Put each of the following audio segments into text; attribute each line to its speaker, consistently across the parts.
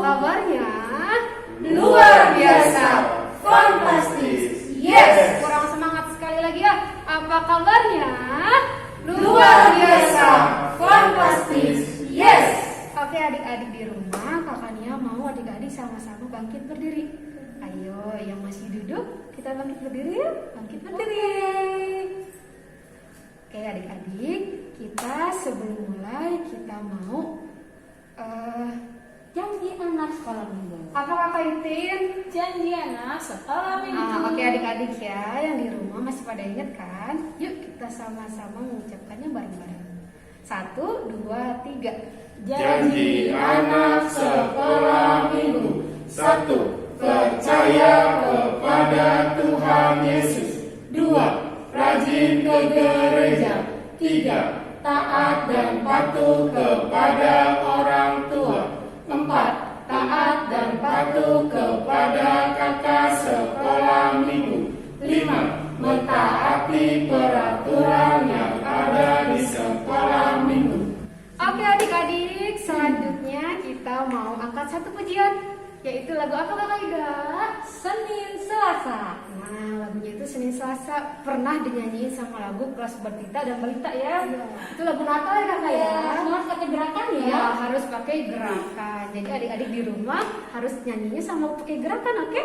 Speaker 1: kabarnya?
Speaker 2: Luar biasa, fantastis, yes.
Speaker 1: Kurang semangat sekali lagi ya. Apa kabarnya?
Speaker 2: Luar biasa, fantastis, yes.
Speaker 1: Oke adik-adik di rumah, kakaknya mau adik-adik sama-sama bangkit berdiri. Ayo yang masih duduk, kita bangkit berdiri ya. Bangkit berdiri. Oke adik-adik, kita sebelum mulai kita mau
Speaker 3: Janji anak sekolah minggu.
Speaker 1: apa kakak Itin?
Speaker 3: Janji anak sekolah minggu.
Speaker 1: Oke adik-adik ya, yang di rumah masih pada ingat kan? Yuk kita sama-sama mengucapkannya bareng-bareng. 1, 2, 3.
Speaker 2: Janji anak sekolah minggu. 1. Percaya kepada Tuhan Yesus. 2. Rajin ke gereja. 3. Taat dan patuh kepada orang tua. 4. Taat dan patuh kepada kakak sekolah minggu. 5. Mentaati peraturan yang ada di sekolah minggu.
Speaker 1: Oke adik-adik, selanjutnya kita mau angkat satu pujian, yaitu lagu apa kakak Ida?
Speaker 3: Senin Selasa.
Speaker 1: Nah lagunya itu Senin Selasa, pernah dinyanyiin sama lagu kelas Bertita dan Balita ya. Itu lagu Natal ya kakak ya.
Speaker 3: Harus pakai gerakan ya.
Speaker 1: Ya harus pakai gerakan. Jadi adik-adik di rumah harus nyanyinya sama pakai gerakan, oke?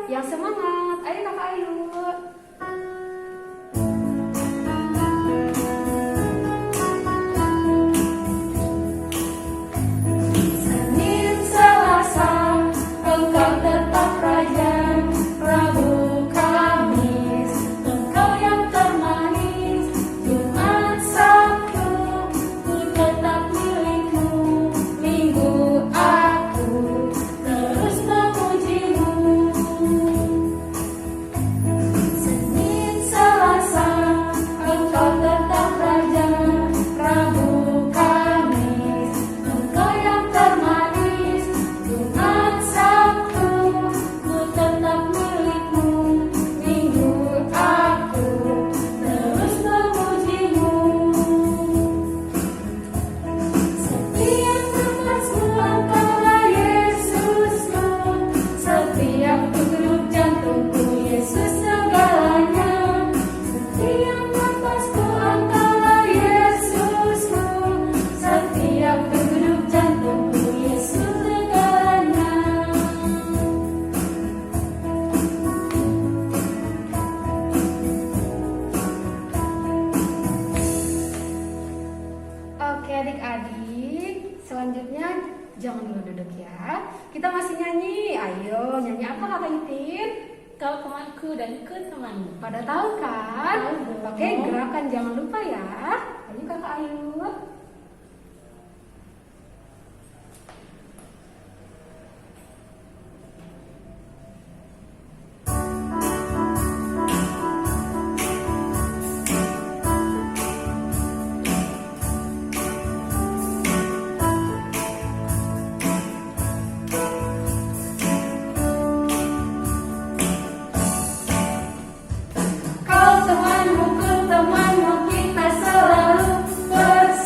Speaker 1: Yang semangat, ayo kakak ayo.
Speaker 3: Senin Selasa, engkau tetap raja. Rabu Kamis, engkau yang termanis. Jumat Sabtu, ku tetap milikmu. Minggu aku terus memujimu. Senin Selasa, engkau tetap raja. Rabu Kamis, engkau yang termanis. Jumat Sabtu, ku tetap milikmu. Minggu aku terus memujimu. Setiap nafasku engkaulah Yesusku. Setiap degup jantungku Yesus segalanya. Setiap nafasku engkaulah Yesusku. Setiap degup jantungku Yesus segalanya.
Speaker 1: Oke adik-adik, selanjutnya jangan dulu duduk ya. Kita masih nyanyi. Ayo nyanyi apa kakak Itin?
Speaker 3: Kau temanku dan ku temanmu.
Speaker 1: Pada tahu kan?
Speaker 3: Tahu dong.
Speaker 1: Oke gerakan jangan lupa ya. Ayo kakak Ayu.
Speaker 3: Kau temanmu, ku temanmu, kita selalu bersama.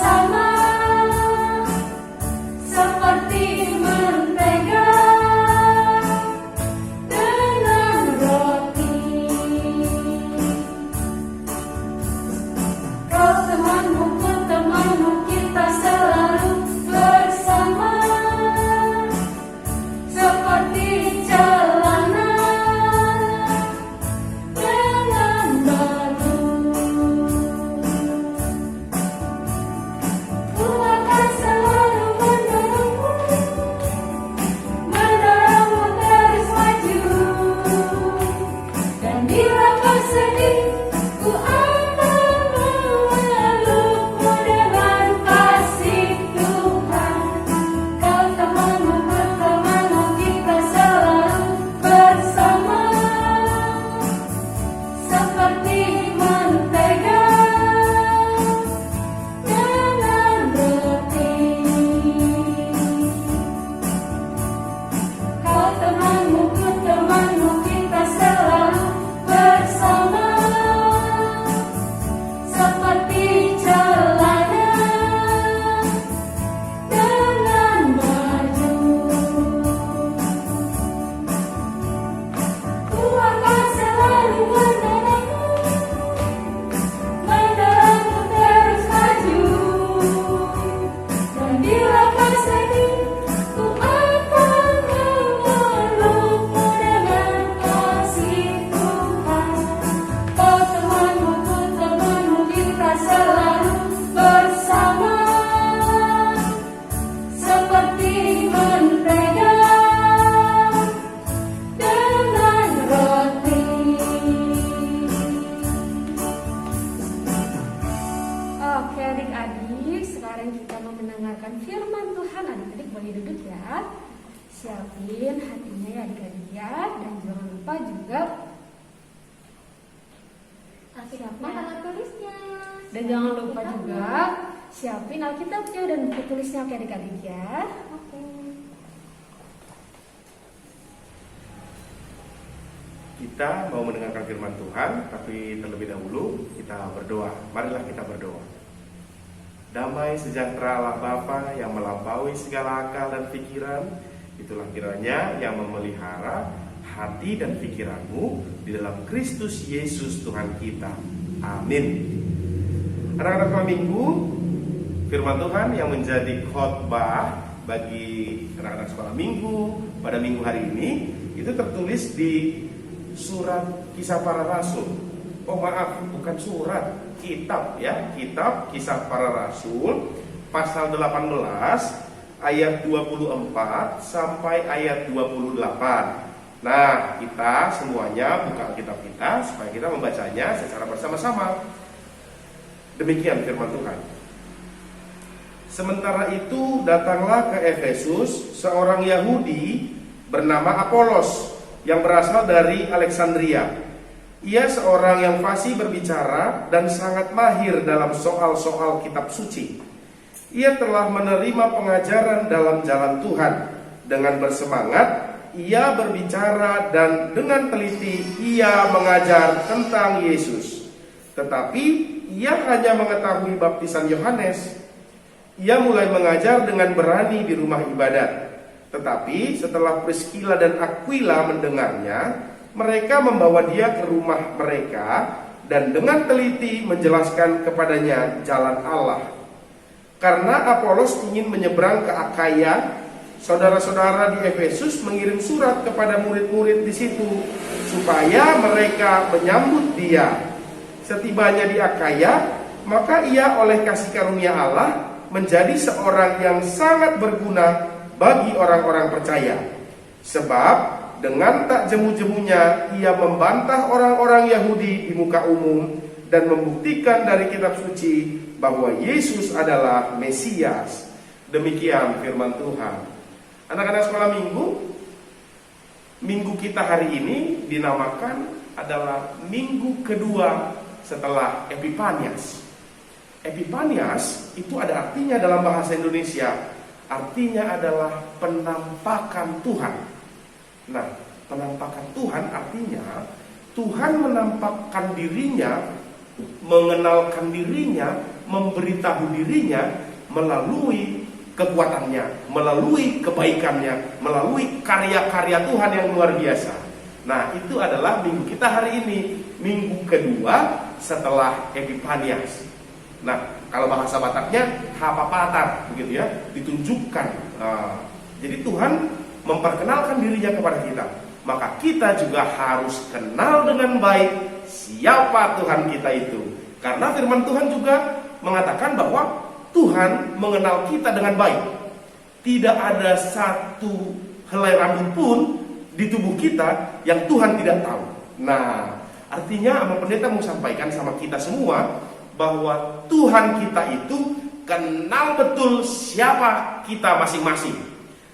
Speaker 1: sekarang kita mau mendengarkan firman Tuhan. Adik-adik boleh duduk ya. Siapin hatinya ya adik-adik ya. Dan jangan lupa juga siapkan alat tulisnya. Dan jangan lupa juga siapin Alkitabnya dan buku tulisnya, oke adik-adik ya.
Speaker 3: Oke.
Speaker 2: Kita mau mendengarkan firman Tuhan, tapi terlebih dahulu kita berdoa. Marilah kita berdoa. Damai sejahtera Allah Bapa yang melampaui segala akal dan pikiran, itulah kiranya yang memelihara hati dan pikiranmu di dalam Kristus Yesus Tuhan kita. Amin. Anak-anak sekolah minggu, firman Tuhan yang menjadi khotbah bagi anak-anak sekolah minggu pada minggu hari ini itu tertulis di surat Kisah Para Rasul. Oh maaf, bukan surat, kitab ya, kitab Kisah Para Rasul pasal 18 ayat 24 sampai ayat 28. Nah, kita semuanya buka Alkitab kita supaya kita membacanya secara bersama-sama. Demikian firman Tuhan. Sementara itu datanglah ke Efesus seorang Yahudi bernama Apolos yang berasal dari Alexandria. Ia seorang yang fasih berbicara dan sangat mahir dalam soal-soal kitab suci. Ia telah menerima pengajaran dalam jalan Tuhan. Dengan bersemangat ia berbicara dan dengan teliti ia mengajar tentang Yesus. Tetapi ia hanya mengetahui baptisan Yohanes. Ia mulai mengajar dengan berani di rumah ibadat. Tetapi setelah Priscilla dan Aquila mendengarnya, mereka membawa dia ke rumah mereka dan dengan teliti menjelaskan kepadanya jalan Allah. Karena Apolos ingin menyeberang ke Akaya, saudara-saudara di Efesus mengirim surat kepada murid-murid di situ supaya mereka menyambut dia. Setibanya di Akaya, maka ia oleh kasih karunia Allah menjadi seorang yang sangat berguna bagi orang-orang percaya. Sebab dengan tak jemu-jemunya ia membantah orang-orang Yahudi di muka umum dan membuktikan dari kitab suci bahwa Yesus adalah Mesias. Demikian firman Tuhan. Anak-anak sekolah minggu, minggu kita hari ini dinamakan adalah minggu kedua setelah Epifanias. Epifanias itu ada artinya dalam bahasa Indonesia. Artinya adalah penampakan Tuhan. Nah, penampakan Tuhan artinya Tuhan menampakkan dirinya, mengenalkan dirinya, memberitahu dirinya melalui kekuatannya, melalui kebaikannya, melalui karya-karya Tuhan yang luar biasa. Nah, itu adalah minggu kita hari ini, minggu kedua setelah Epifanias. Nah, kalau bahasa Bataknya hapapatar, begitu ya, ditunjukkan. Jadi Tuhan memperkenalkan dirinya kepada kita. Maka kita juga harus kenal dengan baik siapa Tuhan kita itu. Karena firman Tuhan juga mengatakan bahwa Tuhan mengenal kita dengan baik. Tidak ada satu helai rambut pun di tubuh kita yang Tuhan tidak tahu. Nah, artinya Abang Pendeta mau sampaikan sama kita semua bahwa Tuhan kita itu kenal betul siapa kita masing-masing.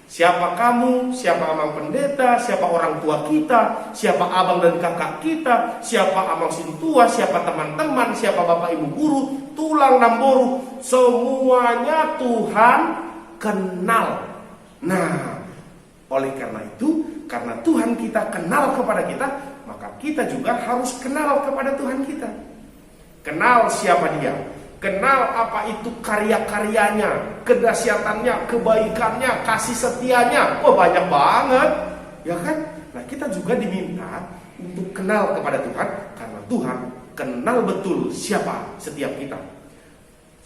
Speaker 2: Siapa kamu, siapa Abang Pendeta, siapa orang tua kita, siapa abang dan kakak kita, siapa abang sintua, siapa teman-teman, siapa bapak ibu guru, tulang namboru, semuanya Tuhan kenal. Nah, oleh karena itu, karena Tuhan kita kenal kepada kita, maka kita juga harus kenal kepada Tuhan kita. Kenal siapa dia, kenal apa itu karya-karyanya, kedahsyatannya, kebaikannya, kasih setianya. Oh, banyak banget, ya kan? Nah, kita juga diminta untuk kenal kepada Tuhan, karena Tuhan kenal betul siapa setiap kita.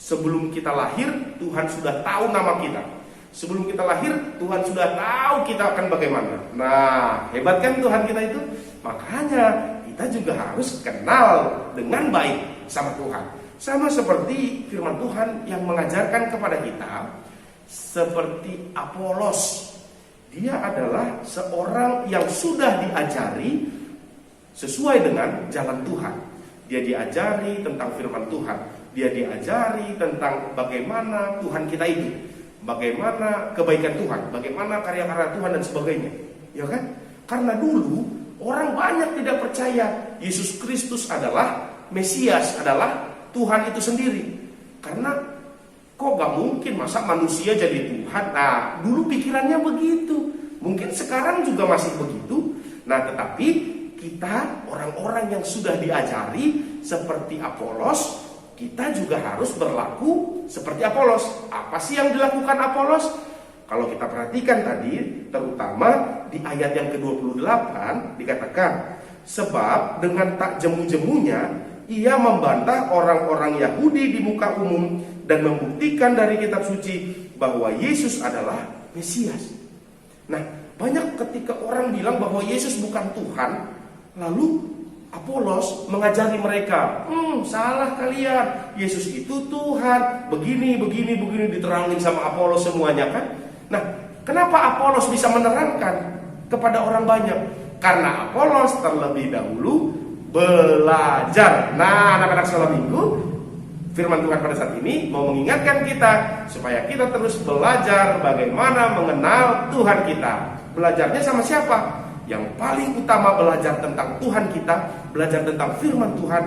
Speaker 2: Sebelum kita lahir, Tuhan sudah tahu nama kita. Sebelum kita lahir, Tuhan sudah tahu kita akan bagaimana. Nah, hebat kan Tuhan kita itu? Makanya kita juga harus kenal dengan baik sama Tuhan. Sama seperti firman Tuhan yang mengajarkan kepada kita, seperti Apolos. Dia adalah seorang yang sudah diajari sesuai dengan jalan Tuhan. Dia diajari tentang firman Tuhan. Dia diajari tentang bagaimana Tuhan kita itu, bagaimana kebaikan Tuhan, bagaimana karya-karya Tuhan dan sebagainya. Ya kan? Karena dulu orang banyak tidak percaya Yesus Kristus adalah Mesias, adalah Tuhan itu sendiri. Karena kok gak mungkin masa manusia jadi Tuhan? Nah, dulu pikirannya begitu. Mungkin sekarang juga masih begitu. Nah, tetapi kita orang-orang yang sudah diajari seperti Apolos, kita juga harus berlaku seperti Apolos. Apa sih yang dilakukan Apolos? Kalau kita perhatikan tadi, terutama di ayat yang ke-28 dikatakan, sebab dengan tak jemu-jemunya ia membantah orang-orang Yahudi di muka umum dan membuktikan dari kitab suci bahwa Yesus adalah Mesias. Nah, banyak ketika orang bilang bahwa Yesus bukan Tuhan, lalu Apolos mengajari mereka, salah kalian, Yesus itu Tuhan, begini, diterangin sama Apolos semuanya kan. Nah, kenapa Apolos bisa menerangkan kepada orang banyak? Karena Apolos terlebih dahulu belajar. Nah, anak-anak sekolah minggu, firman Tuhan pada saat ini mau mengingatkan kita supaya kita terus belajar bagaimana mengenal Tuhan kita. Belajarnya sama siapa? Yang paling utama belajar tentang Tuhan kita, belajar tentang firman Tuhan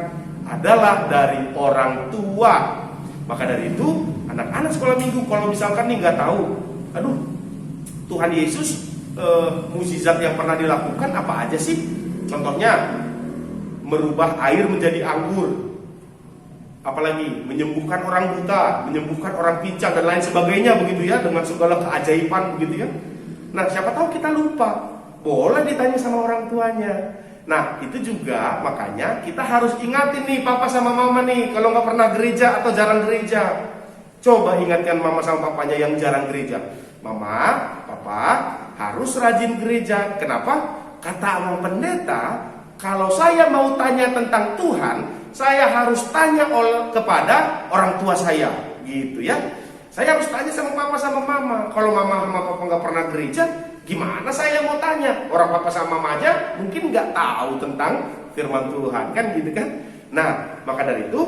Speaker 2: adalah dari orang tua. Maka dari itu, anak-anak sekolah minggu kalau misalkan nih nggak tahu, Tuhan Yesus mukjizat yang pernah dilakukan apa aja sih? Contohnya merubah air menjadi anggur, apalagi menyembuhkan orang buta, menyembuhkan orang pincang dan lain sebagainya begitu ya, dengan segala keajaiban begitu ya. Nah, siapa tahu kita lupa, boleh ditanya sama orang tuanya. Nah, itu juga makanya kita harus ingatin nih papa sama mama nih, kalau nggak pernah gereja atau jarang gereja, coba ingatkan mama sama papanya yang jarang gereja. Mama, papa harus rajin gereja. Kenapa? Kata Amang Pendeta, kalau saya mau tanya tentang Tuhan, saya harus tanya kepada orang tua saya, gitu ya. Saya harus tanya sama papa sama mama. Kalau mama sama papa nggak pernah gereja, gimana saya mau tanya? Orang papa sama mama aja mungkin nggak tahu tentang firman Tuhan, kan gitu kan? Nah, maka dari itu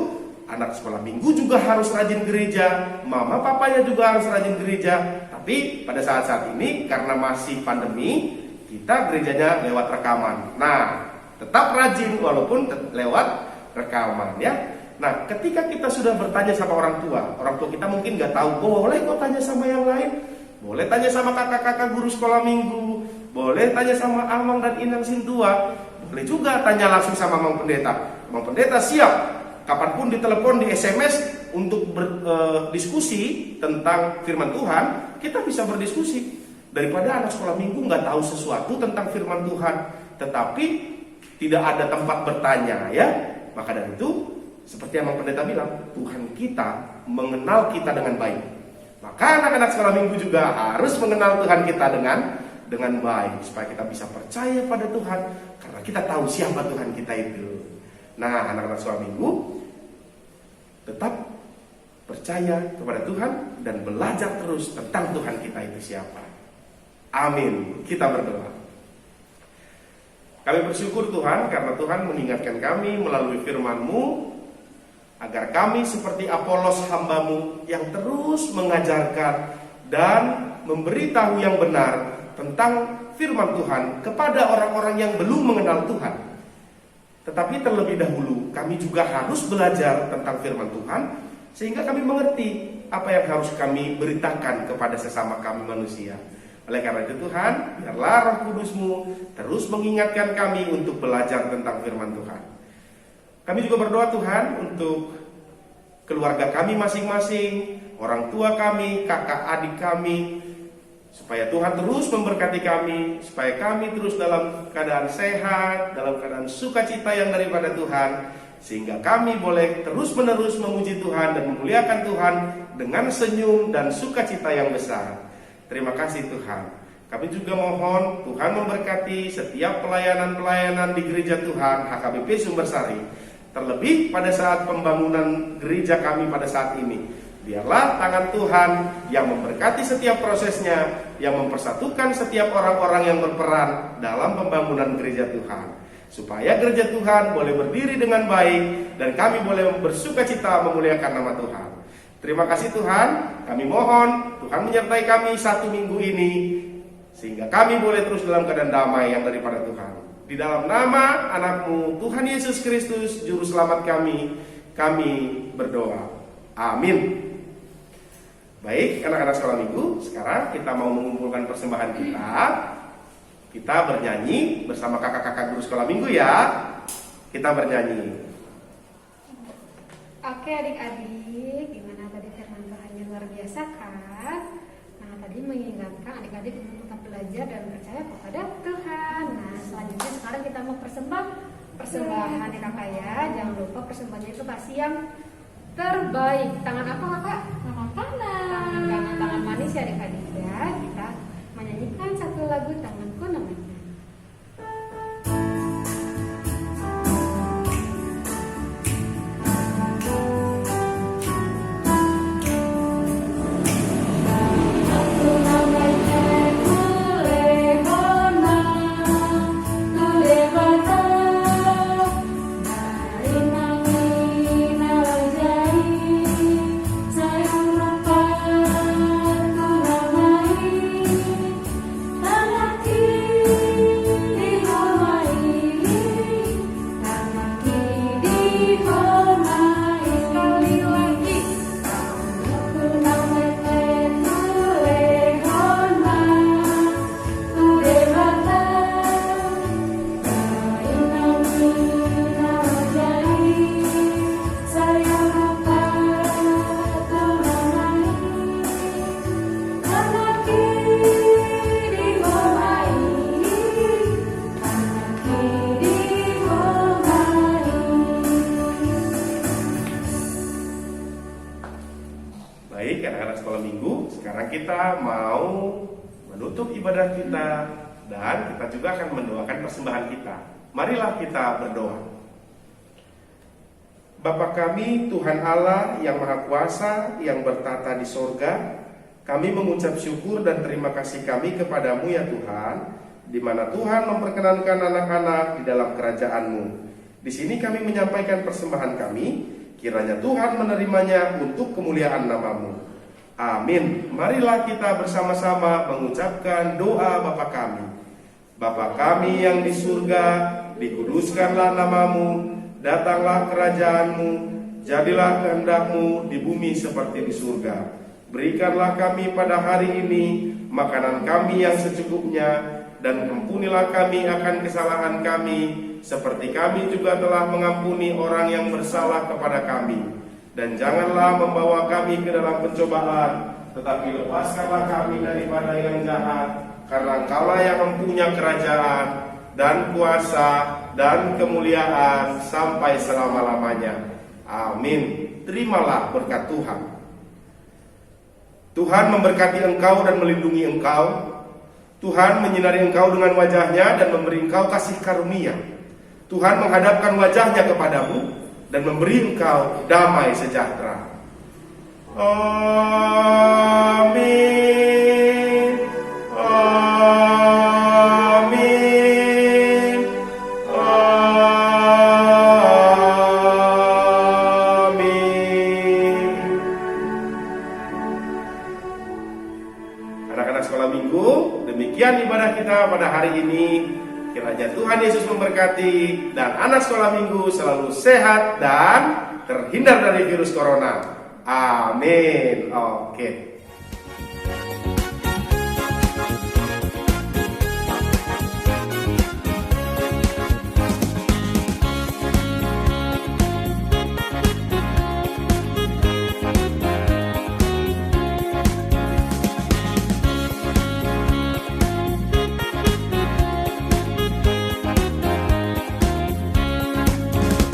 Speaker 2: anak sekolah minggu juga harus rajin gereja, mama papanya juga harus rajin gereja. Tapi pada saat-saat ini karena masih pandemi, kita gerejanya lewat rekaman. Nah, tetap rajin walaupun lewat rekaman ya. Nah, ketika kita sudah bertanya sama orang tua kita mungkin nggak tahu, boleh kok tanya sama yang lain, boleh tanya sama kakak-kakak guru sekolah minggu, boleh tanya sama Amang dan Inang Sintua, boleh juga tanya langsung sama Amang Pendeta. Amang Pendeta siap kapanpun ditelepon, di SMS untuk berdiskusi tentang firman Tuhan. Kita bisa berdiskusi daripada anak sekolah minggu nggak tahu sesuatu tentang firman Tuhan, tetapi tidak ada tempat bertanya ya. Maka dari itu, seperti yang Pendeta bilang, Tuhan kita mengenal kita dengan baik. Maka anak-anak sekolah minggu juga harus mengenal Tuhan kita dengan baik, supaya kita bisa percaya pada Tuhan, karena kita tahu siapa Tuhan kita itu. Nah, anak-anak sekolah minggu tetap percaya kepada Tuhan dan belajar terus tentang Tuhan kita itu siapa. Amin. Kita berdoa. Kami bersyukur Tuhan karena Tuhan mengingatkan kami melalui firman-Mu, agar kami seperti Apolos hamba-Mu yang terus mengajarkan dan memberitahu yang benar tentang firman Tuhan kepada orang-orang yang belum mengenal Tuhan. Tetapi terlebih dahulu kami juga harus belajar tentang firman Tuhan, sehingga kami mengerti apa yang harus kami beritakan kepada sesama kami manusia. Oleh karena itu Tuhan, biarlah Roh Kudus-Mu terus mengingatkan kami untuk belajar tentang firman Tuhan. Kami juga berdoa Tuhan untuk keluarga kami masing-masing, orang tua kami, kakak adik kami, supaya Tuhan terus memberkati kami, supaya kami terus dalam keadaan sehat, dalam keadaan sukacita yang daripada Tuhan, sehingga kami boleh terus-menerus memuji Tuhan dan memuliakan Tuhan dengan senyum dan sukacita yang besar. Terima kasih Tuhan. Kami juga mohon Tuhan memberkati setiap pelayanan-pelayanan di gereja Tuhan HKBP Sumbersari, terlebih pada saat pembangunan gereja kami pada saat ini. Biarlah tangan Tuhan yang memberkati setiap prosesnya, yang mempersatukan setiap orang-orang yang berperan dalam pembangunan gereja Tuhan. supaya gereja Tuhan boleh berdiri dengan baik dan kami boleh bersukacita memuliakan nama Tuhan. Terima kasih Tuhan, kami mohon Tuhan menyertai kami 1 minggu ini sehingga kami boleh terus dalam keadaan damai yang daripada Tuhan. Di dalam nama anak-Mu Tuhan Yesus Kristus juru selamat kami berdoa. Amin. Baik, anak-anak sekolah minggu, sekarang kita mau mengumpulkan persembahan kita. Kita bernyanyi bersama kakak-kakak guru sekolah minggu ya. Kita bernyanyi.
Speaker 1: Oke adik-adik, gimana tadi firman Tuhan yang luar biasa kan? Nah tadi mengingatkan adik-adik untuk tetap belajar dan percaya kepada Tuhan. Nah selanjutnya sekarang kita mau persembahan ya kakak ya. Jangan lupa persembahannya itu pasti yang terbaik. Tangan apa kakak?
Speaker 3: Tangan kanan.
Speaker 1: Tangan manis ya adik-adik ya. Kita menyanyikan satu lagu Tanganku namanya.
Speaker 2: Baik, anak-anak sekolah minggu, sekarang kita mau menutup ibadah kita dan kita juga akan mendoakan persembahan kita. Marilah kita berdoa. Bapa kami, Tuhan Allah yang Maha Kuasa, yang bertata di sorga, kami mengucap syukur dan terima kasih kami kepadamu ya Tuhan, di mana Tuhan memperkenankan anak-anak di dalam kerajaan-Mu. Di sini kami menyampaikan persembahan kami, kiranya Tuhan menerimanya untuk kemuliaan nama-Mu. Amin. Marilah kita bersama-sama mengucapkan doa Bapa kami. Bapa kami yang di surga, dikuduskanlah nama-Mu, datanglah kerajaan-Mu, jadilah kehendak-Mu di bumi seperti di surga. Berikanlah kami pada hari ini makanan kami yang secukupnya, dan ampunilah kami akan kesalahan kami, seperti kami juga telah mengampuni orang yang bersalah kepada kami. Dan janganlah membawa kami ke dalam pencobaan, tetapi lepaskanlah kami daripada yang jahat, karena Engkaulah yang mempunyai kerajaan dan kuasa dan kemuliaan sampai selama-lamanya. Amin. Terimalah berkat Tuhan. Tuhan memberkati engkau dan melindungi engkau. Tuhan menyinari engkau dengan wajahnya dan memberi engkau kasih karunia. Tuhan menghadapkan wajahnya kepadamu dan memberi engkau damai sejahtera. Amin. Amin. Amin. Anak-anak sekolah minggu, demikian ibadah kita pada hari ini. Kiranya Tuhan Yesus memberkati dan anak sekolah minggu selalu sehat dan terhindar dari virus corona. Amin. Oke.